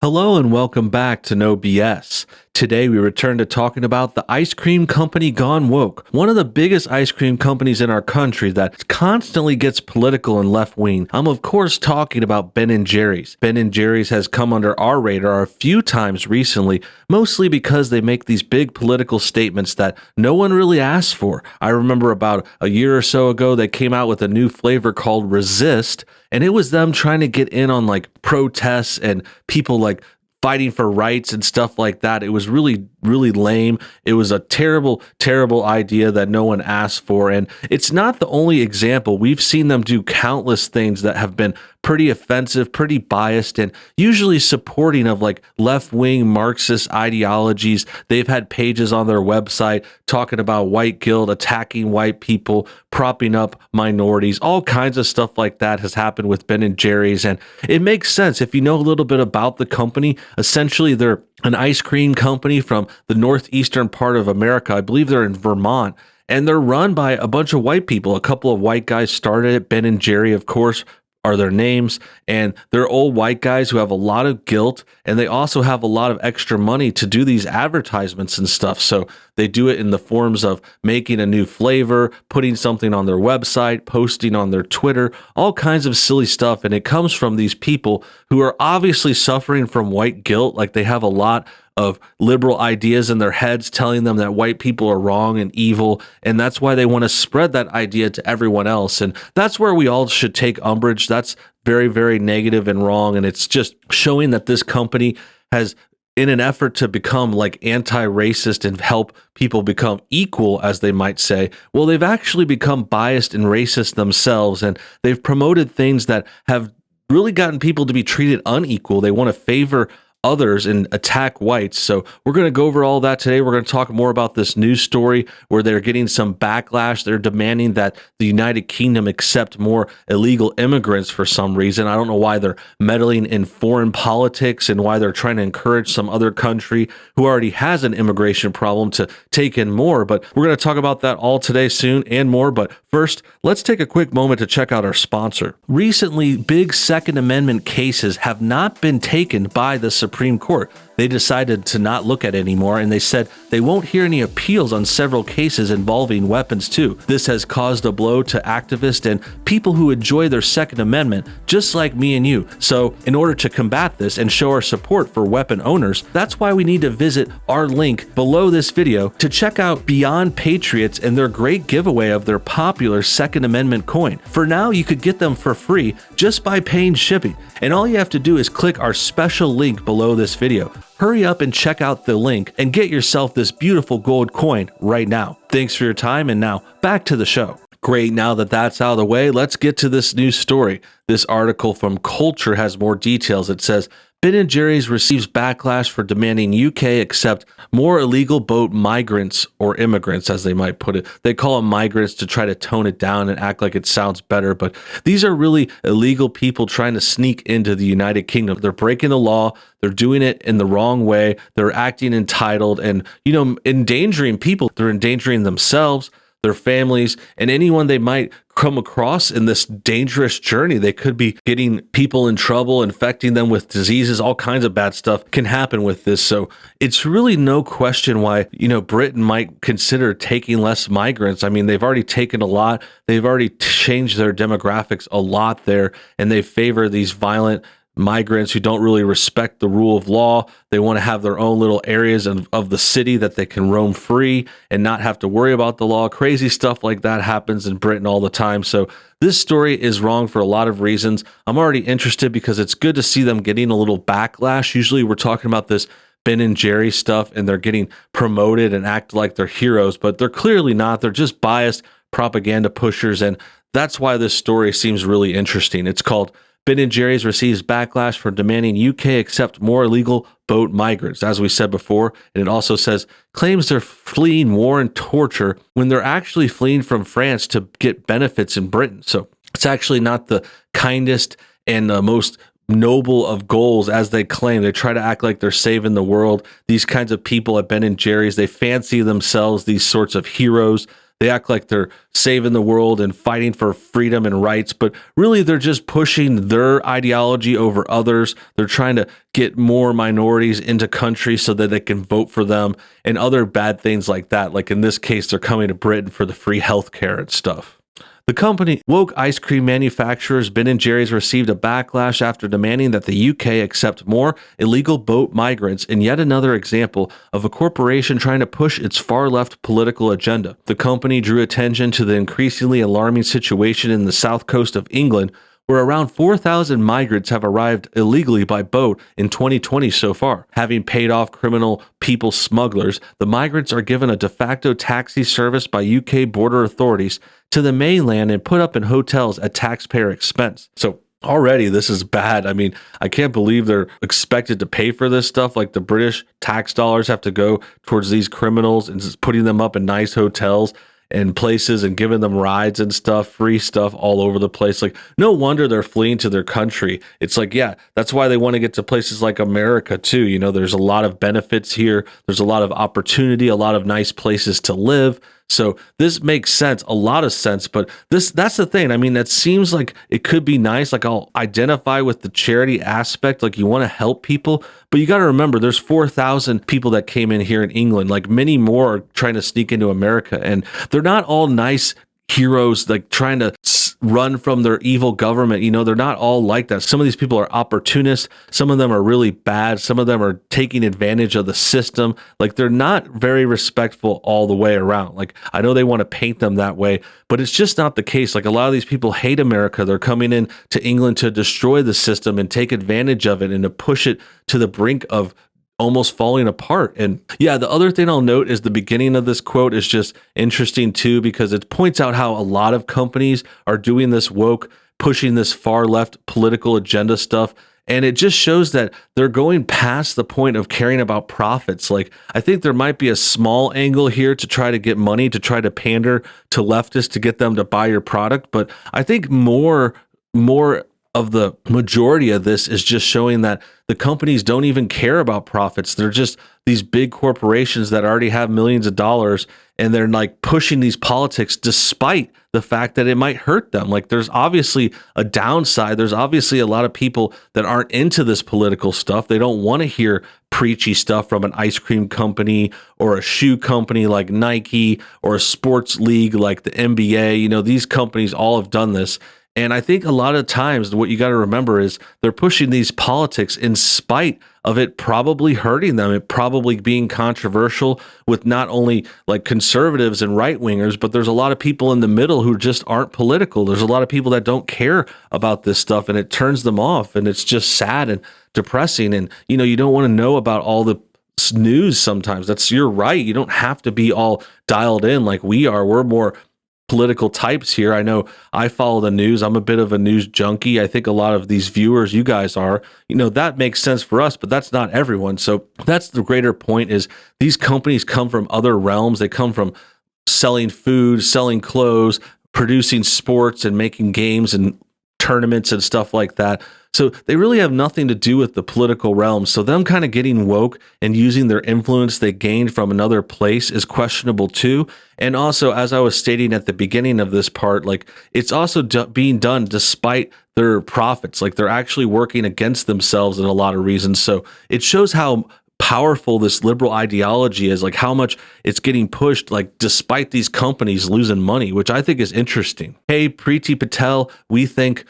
Hello and welcome back to NoBS. Today we return to talking about the ice cream company gone woke, one of the biggest ice cream companies in our country that constantly gets political and left-wing. I'm of course talking about Ben & Jerry's. Ben & Jerry's has come under our radar a few times recently, mostly because they make these big political statements that no one really asks for. I remember about a year or so ago they came out with a new flavor called Resist, and it was them trying to get in on like protests and people like fighting for rights and stuff like that. It was really lame. It was a terrible idea that no one asked for. And it's not the only example. We've seen them do countless things that have been pretty offensive, pretty biased, and usually supporting of like left-wing Marxist ideologies. They've had pages on their website talking about white guilt, attacking white people, propping up minorities. All kinds of stuff like that has happened with Ben & Jerry's. And it makes sense if you know a little bit about the company. Essentially, they're an ice cream company from the northeastern part of America. I believe they're in Vermont, and they're run by a bunch of white people. A couple of white guys started it. Ben and Jerry, of course, are their names, and they're old white guys who have a lot of guilt, and they also have a lot of extra money to do these advertisements and stuff. So they do it in the forms of making a new flavor, putting something on their website, posting on their Twitter, all kinds of silly stuff. And it comes from these people who are obviously suffering from white guilt. Like they have a lot of liberal ideas in their heads telling them that white people are wrong and evil, and that's why they want to spread that idea to everyone else. And that's where we all should take umbrage. That's very negative and wrong, and it's just showing that this company has, in an effort to become like anti-racist and help people become equal, as they might say, well, they've actually become biased and racist themselves, and they've promoted things that have really gotten people to be treated unequal. They want to favor others and attack whites. So we're going to go over all that today. We're going to talk more about this news story where they're getting some backlash. They're demanding that the United Kingdom accept more illegal immigrants for some reason. I don't know why they're meddling in foreign politics and why they're trying to encourage some other country who already has an immigration problem to take in more. But we're going to talk about that all today soon and more. But first, let's take a quick moment to check out our sponsor. Recently, big Second Amendment cases have not been taken by the Supreme Court. They decided to not look at it anymore, and they said they won't hear any appeals on several cases involving weapons too. This has caused a blow to activists and people who enjoy their Second Amendment, just like me and you. So in order to combat this and show our support for weapon owners, that's why we need to visit our link below this video to check out Beyond Patriots and their great giveaway of their popular Second Amendment coin. For now, you could get them for free just by paying shipping, and all you have to do is click our special link below this video. Hurry up and check out the link and get yourself this beautiful gold coin right now. Thanks for your time, and now back to the show. Great, now that that's out of the way, let's get to this news story. This article from Culture has more details. It says, Ben & Jerry's receives backlash for demanding UK accept more illegal boat migrants, or immigrants as they might put it. They call them migrants to try to tone it down and act like it sounds better, but these are really illegal people trying to sneak into the United Kingdom. They're breaking the law. They're doing it in the wrong way. They're acting entitled and, endangering people. They're endangering themselves, their families, and anyone they might come across in this dangerous journey. They could be getting people in trouble, infecting them with diseases. All kinds of bad stuff can happen with this. So it's really no question why, Britain might consider taking less migrants. I mean, they've already taken a lot. They've already changed their demographics a lot there, and they favor these violent migrants who don't really respect the rule of law. They want to have their own little areas of the city that they can roam free and not have to worry about the law. Crazy stuff like that happens in Britain all the time. So this story is wrong for a lot of reasons. I'm already interested because it's good to see them getting a little backlash. Usually we're talking about this Ben & Jerry stuff and they're getting promoted and act like they're heroes, but they're clearly not. They're just biased propaganda pushers, and that's why this story seems really interesting. It's called Ben & Jerry's receives backlash for demanding UK accept more illegal boat migrants, as we said before. And it also says claims they're fleeing war and torture when they're actually fleeing from France to get benefits in Britain. So it's actually not the kindest and the most noble of goals as they claim. They try to act like they're saving the world. These kinds of people at Ben & Jerry's, they fancy themselves these sorts of heroes. They act like they're saving the world and fighting for freedom and rights, but really they're just pushing their ideology over others. They're trying to get more minorities into countries so that they can vote for them and other bad things like that. Like in this case, they're coming to Britain for the free healthcare and stuff. The company woke ice cream manufacturers Ben & Jerry's received a backlash after demanding that the UK accept more illegal boat migrants in yet another example of a corporation trying to push its far-left political agenda. The company drew attention to the increasingly alarming situation in the south coast of England, where around 4,000 migrants have arrived illegally by boat in 2020 so far. Having paid off criminal people smugglers, the migrants are given a de facto taxi service by UK border authorities to the mainland and put up in hotels at taxpayer expense. So already this is bad. I mean, I can't believe they're expected to pay for this stuff. Like the British tax dollars have to go towards these criminals and just putting them up in nice hotels and places and giving them rides and stuff, free stuff all over the place. Like, no wonder they're fleeing to their country. It's like, yeah, that's why they want to get to places like America too. You know, there's a lot of benefits here. There's a lot of opportunity, a lot of nice places to live. So this makes sense, a lot of sense, but that's the thing. I mean, that seems like it could be nice. Like I'll identify with the charity aspect, like you want to help people, but you got to remember there's 4,000 people that came in here in England, like many more are trying to sneak into America, and they're not all nice heroes like trying to run from their evil government. You know, they're not all like that. Some of these people are opportunists. Some of them are really bad. Some of them are taking advantage of the system. Like they're not very respectful all the way around. Like I know they want to paint them that way, but it's just not the case. Like a lot of these people hate America. They're coming in to England to destroy the system and take advantage of it and to push it to the brink of almost falling apart. And yeah, the other thing I'll note is the beginning of this quote is just interesting too, because it points out how a lot of companies are doing this woke, pushing this far left political agenda stuff. And it just shows that they're going past the point of caring about profits. Like, I think there might be a small angle here to try to get money, to try to pander to leftists to get them to buy your product. But I think more of the majority of this is just showing that the companies don't even care about profits. They're just these big corporations that already have millions of dollars, and they're like pushing these politics despite the fact that it might hurt them. Like there's obviously a downside. There's obviously a lot of people that aren't into this political stuff. They don't want to hear preachy stuff from an ice cream company or a shoe company like Nike or a sports league like the NBA. You know, these companies all have done this. And I think a lot of times what you got to remember is they're pushing these politics in spite of it probably hurting them, it probably being controversial with not only like conservatives and right wingers, but there's a lot of people in the middle who just aren't political. There's a lot of people that don't care about this stuff, and it turns them off, and it's just sad and depressing. And, you know, you don't want to know about all the news sometimes. That's your right. You don't have to be all dialed in like we are. We're more political types here. I know I follow the news. I'm a bit of a news junkie. I think a lot of these viewers, you guys are, you know, that makes sense for us, but that's not everyone. So that's the greater point is these companies come from other realms. They come from selling food, selling clothes, producing sports and making games and tournaments and stuff like that. So they really have nothing to do with the political realm. So them kind of getting woke and using their influence they gained from another place is questionable too. And also, as I was stating at the beginning of this part, like it's also being done despite their profits. Like they're actually working against themselves in a lot of reasons. So it shows how powerful this liberal ideology is, like how much it's getting pushed, like despite these companies losing money, which I think is interesting. Hey, Preeti Patel, we think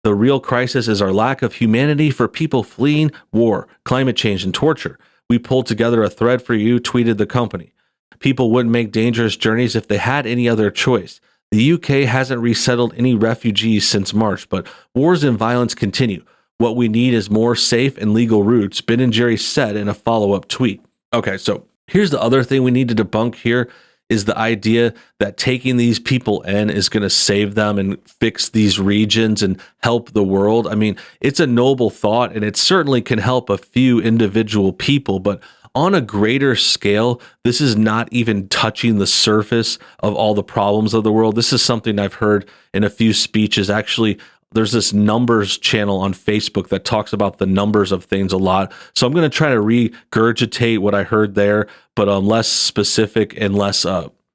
the real crisis is our lack of humanity for people fleeing war, climate change, and torture. We pulled together a thread for you, tweeted the company. People wouldn't make dangerous journeys if they had any other choice. The UK hasn't resettled any refugees since March, but wars and violence continue. What we need is more safe and legal routes, Ben & Jerry's said in a follow-up tweet. Okay, so here's the other thing we need to debunk here is the idea that taking these people in is going to save them and fix these regions and help the world. I mean, it's a noble thought, and it certainly can help a few individual people, but on a greater scale, this is not even touching the surface of all the problems of the world. This is something I've heard in a few speeches. Actually, there's this numbers channel on Facebook that talks about the numbers of things a lot. So I'm going to try to regurgitate what I heard there, but less specific and less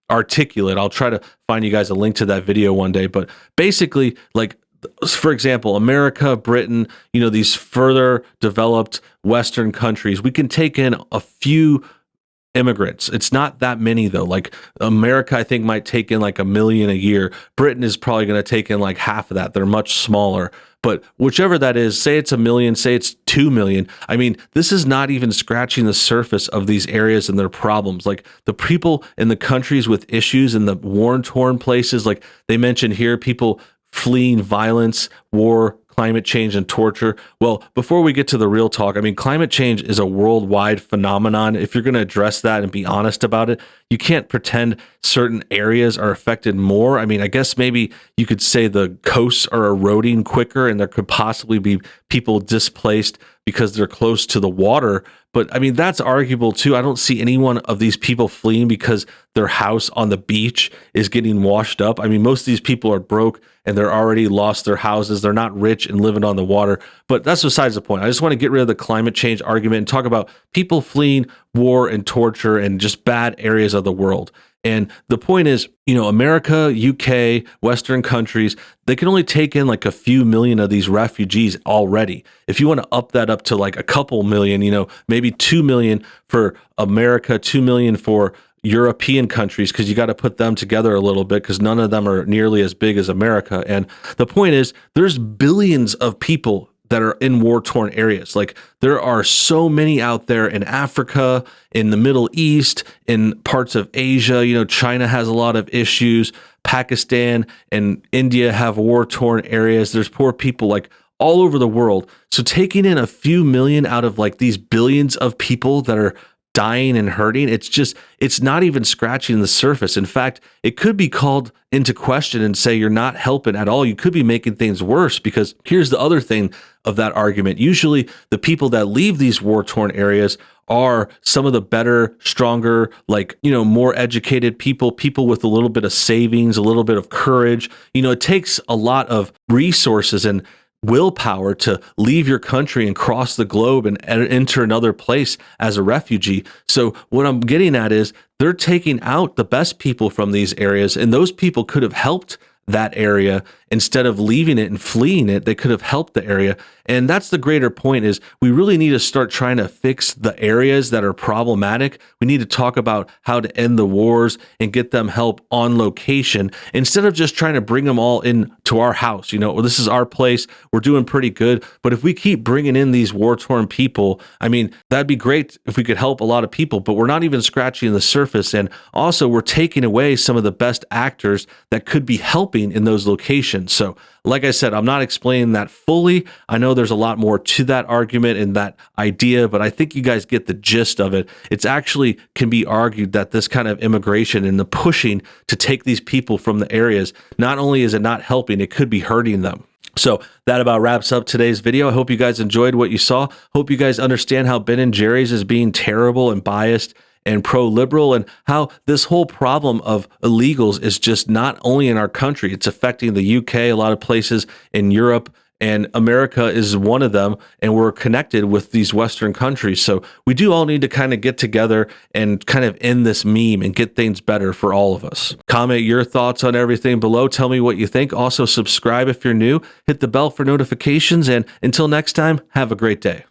articulate. I'll try to find you guys a link to that video one day. But basically, like, for example, America, Britain, these further developed Western countries, we can take in a few immigrants. It's not that many though. Like America, I think might take in like 1 million a year. Britain is probably going to take in like half of that. They're much smaller. But whichever that is, say it's 1 million, say it's 2 million. I mean, this is not even scratching the surface of these areas and their problems. Like the people in the countries with issues in the war-torn places, like they mentioned here, people fleeing violence, war, climate change, and torture. Well, before we get to the real talk, I mean, climate change is a worldwide phenomenon. If you're going to address that and be honest about it, you can't pretend certain areas are affected more. I mean, I guess maybe you could say the coasts are eroding quicker and there could possibly be people displaced because they're close to the water. But I mean, that's arguable too. I don't see any one of these people fleeing because their house on the beach is getting washed up. I mean, most of these people are broke and they're already lost their houses. They're not rich and living on the water. But that's besides the point. I just want to get rid of the climate change argument and talk about people fleeing war and torture and just bad areas of the world. And the point is, America, UK, Western countries, they can only take in like a few million of these refugees already. If you want to up that up to like a couple million, maybe 2 million for America, 2 million for European countries, because you got to put them together a little bit because none of them are nearly as big as America. And the point is, there's billions of people that are in war-torn areas. Like there are so many out there in Africa, in the Middle East, in parts of Asia. China has a lot of issues. Pakistan and India have war-torn areas. There's poor people like all over the world. So taking in a few million out of like these billions of people that are dying and hurting, it's not even scratching the surface. In fact, it could be called into question and say you're not helping at all. You could be making things worse, because here's the other thing of that argument. Usually the people that leave these war-torn areas are some of the better, stronger, more educated people with a little bit of savings, a little bit of courage. It takes a lot of resources and willpower to leave your country and cross the globe and enter another place as a refugee. So what I'm getting at is they're taking out the best people from these areas, and those people could have helped that area instead of leaving it and fleeing it. They could have helped the area. And that's the greater point, is we really need to start trying to fix the areas that are problematic. We need to talk about how to end the wars and get them help on location instead of just trying to bring them all in to our house. Well, this is our place. We're doing pretty good. But if we keep bringing in these war-torn people, I mean, that'd be great if we could help a lot of people, but we're not even scratching the surface. And also we're taking away some of the best actors that could be helping in those locations. So like I said, I'm not explaining that fully. I know there's a lot more to that argument and that idea, but I think you guys get the gist of it. It's actually can be argued that this kind of immigration and the pushing to take these people from the areas, not only is it not helping, it could be hurting them. So that about wraps up today's video. I hope you guys enjoyed what you saw. Hope you guys understand how Ben & Jerry's is being terrible and biased and pro-liberal, and how this whole problem of illegals is just not only in our country, it's affecting the UK, a lot of places in Europe, and America is one of them, and we're connected with these Western countries. So we do all need to kind of get together and kind of end this meme and get things better for all of us. Comment your thoughts on everything below. Tell me what you think. Also subscribe if you're new. Hit the bell for notifications, and until next time, have a great day.